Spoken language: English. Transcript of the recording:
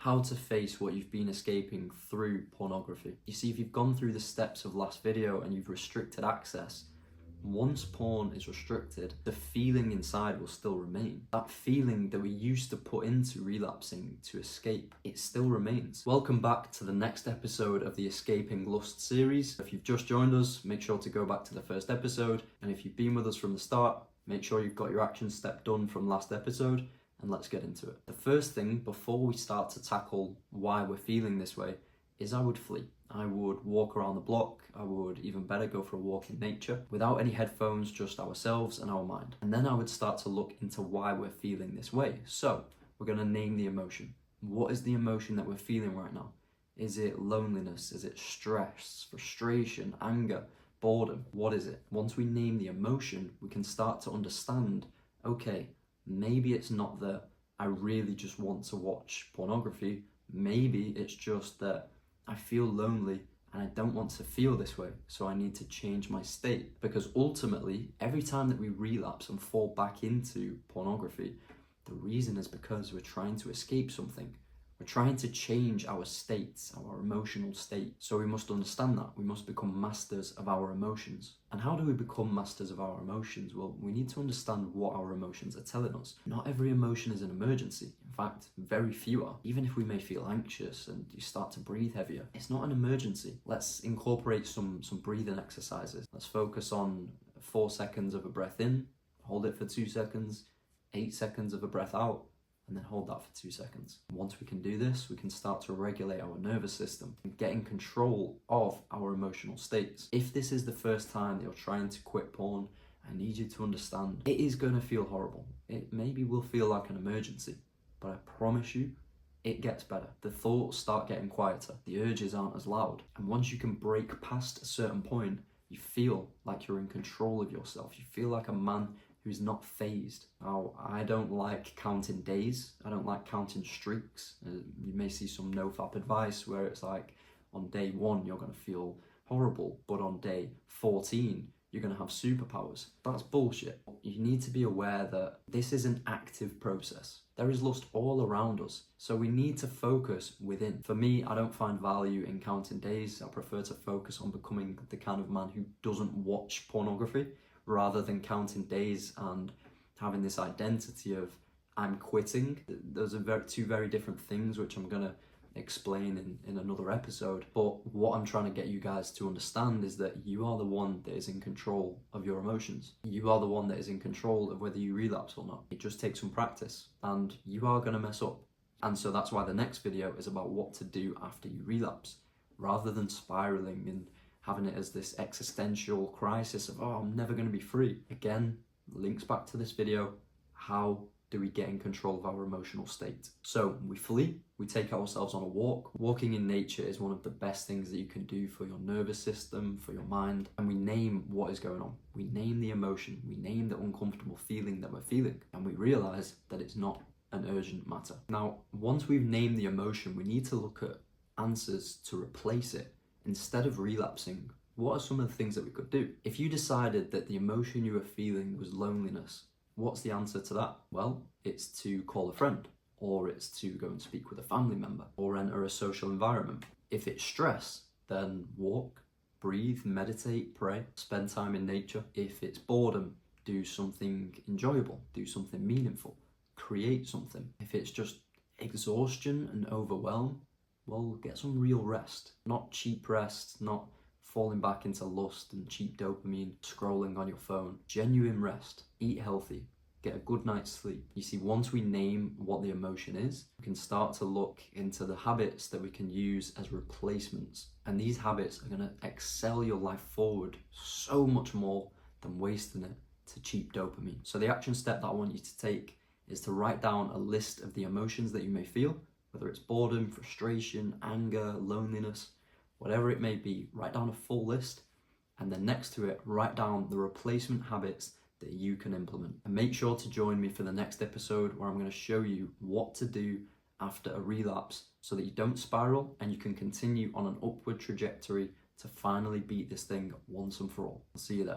how to face what you've been escaping through pornography. You see, if you've gone through the steps of last video and you've restricted access, once porn is restricted, the feeling inside will still remain. That feeling that we used to put into relapsing to escape, it still remains. Welcome back to the next episode of the Escaping Lust series. If you've just joined us, make sure to go back to the first episode. And if you've been with us from the start, make sure you've got your action step done from last episode, and let's get into it. The first thing before we start to tackle why we're feeling this way is I would flee. I would walk around the block. I would, even better, go for a walk in nature without any headphones, just ourselves and our mind. And then I would start to look into why we're feeling this way. So we're going to name the emotion. What is the emotion that we're feeling right now? Is it loneliness? Is it stress, frustration, anger, boredom? What is it? Once we name the emotion, we can start to understand, okay, maybe it's not that I really just want to watch pornography. Maybe it's just that I feel lonely and I don't want to feel this way, so I need to change my state. Because ultimately, every time that we relapse and fall back into pornography, the reason is because we're trying to escape something. We're trying to change our states, our emotional state. So we must understand that. We must become masters of our emotions. And how do we become masters of our emotions? Well, we need to understand what our emotions are telling us. Not every emotion is an emergency. In fact, very few are. Even if we may feel anxious and you start to breathe heavier, it's not an emergency. Let's incorporate some breathing exercises. Let's focus on 4 seconds of a breath in, hold it for 2 seconds, 8 seconds of a breath out, and then hold that for 2 seconds. Once we can do this, we can start to regulate our nervous system and get in control of our emotional states. If this is the first time that you're trying to quit porn, I need you to understand it is going to feel horrible. It maybe will feel like an emergency, but I promise you, it gets better. The thoughts start getting quieter. The urges aren't as loud. And once you can break past a certain point, you feel like you're in control of yourself. You feel like a man who's not phased. Now, I don't like counting days. I don't like counting streaks. You may see some nofap advice where it's like, on day 1, you're gonna feel horrible, but on day 14, you're gonna have superpowers. That's bullshit. You need to be aware that this is an active process. There is lust all around us, so we need to focus within. For me, I don't find value in counting days. I prefer to focus on becoming the kind of man who doesn't watch pornography, rather than counting days and having this identity of I'm quitting. Those are two very different things, which I'm gonna explain in another episode. But what I'm trying to get you guys to understand is that you are the one that is in control of your emotions. You are the one that is in control of whether you relapse or not. It just takes some practice, and you are gonna mess up. And so that's why the next video is about what to do after you relapse, rather than spiraling and having it as this existential crisis of, oh, I'm never going to be free. Again, links back to this video. How do we get in control of our emotional state? So we flee, we take ourselves on a walk. Walking in nature is one of the best things that you can do for your nervous system, for your mind. And we name what is going on. We name the emotion. We name the uncomfortable feeling that we're feeling. And we realize that it's not an urgent matter. Now, once we've named the emotion, we need to look at answers to replace it. Instead of relapsing, what are some of the things that we could do? If you decided that the emotion you were feeling was loneliness, what's the answer to that? Well, it's to call a friend, or it's to go and speak with a family member, or enter a social environment. If it's stress, then walk, breathe, meditate, pray, spend time in nature. If it's boredom, do something enjoyable, do something meaningful, create something. If it's just exhaustion and overwhelm, well, get some real rest. Not cheap rest, not falling back into lust and cheap dopamine, scrolling on your phone. Genuine rest. Eat healthy. Get a good night's sleep. You see, once we name what the emotion is, we can start to look into the habits that we can use as replacements. And these habits are going to excel your life forward so much more than wasting it to cheap dopamine. So the action step that I want you to take is to write down a list of the emotions that you may feel, whether it's boredom, frustration, anger, loneliness, whatever it may be. Write down a full list, and then next to it, write down the replacement habits that you can implement. And make sure to join me for the next episode, where I'm going to show you what to do after a relapse so that you don't spiral and you can continue on an upward trajectory to finally beat this thing once and for all. I'll see you there.